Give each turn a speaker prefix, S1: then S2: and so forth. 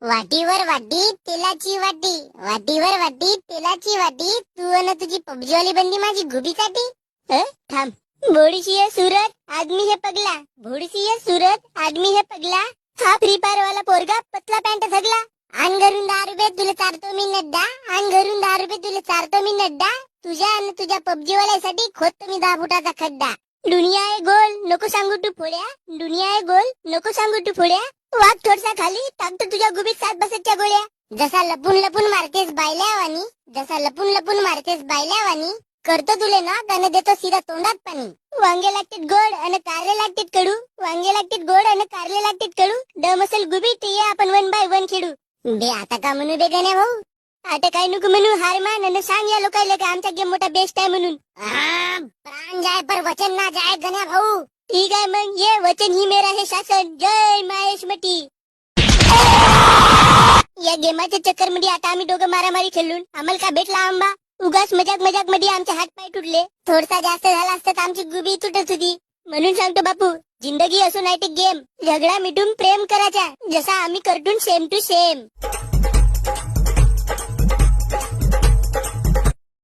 S1: वाटीवर वाटी तेलाची वाटी, वाटीवर वाटी तेलाची वाटी, तू अन तुझी पबजीवाली बंदी माझी गुबीसाठी. थांब. भोडीशी है सूरत आदमी है पगला, भोडीशी है सूरत आदमी है पगला, हा फ्री फायर वाला पोरगा पतला पॅन्ट सगला. आण घरून 10 रुपये तुला चारतो मी नड्डा, आण घरून 10 रुपये तुला चारतो मी नड्डा, तुझ्या आणि तुझ्या पबजीवाल्यासाठी खोदतो मी 10 फुटाचा खड्डा. दुनिया आहे गोल नको सांगू तू फोड्या, दुनिया आहे गोल नको सांगू तू फोड्या, वाघ थोडसा खाली टाकतो तुझ्या गुबीत 7 बसतच्या गोळ्या. जसा लपून लपून मारतेस बायल्यावानी, जसा लपून लपून मारतेस बायल्यावानी, करतो तुले ना त्याने देतो सीधा तोंडात पाणी. वांगे लागतात गोड आणि कारले लागतात कडू, वांगे लागतात गोड आणि कारले लागतात कडू, दम असेल गुबीत ये आपण 1 बाय 1 खेळू. बे आता का म्हणू बे गण्या भाऊ, आता काय नको म्हणू, हार मान आणि सांग या लोकायला का आमचा गेम मोठा बेस्ट आहे म्हणून. प्राण जाय पर वचन ना जाय गण्या भाऊ. ठीक आहे मग ये वचन ही मेरा है शासन, जय महेश मटी. या गेमाच्या चक्कर मध्ये आता आम्ही दोघं मारामारी खेळून आम्हाला का भेटला आंबा. उगाच मजाक मजाक मध्ये आमचे हात पाय तुटले, थोडसा जास्त झाला असता तर आमची गुबी तुटत होती. म्हणून सांगतो बापू, जिंदगी असो नाईट गेम, झगडा मिटून प्रेम करायचा, जसा आम्ही करतून सेम टू सेम.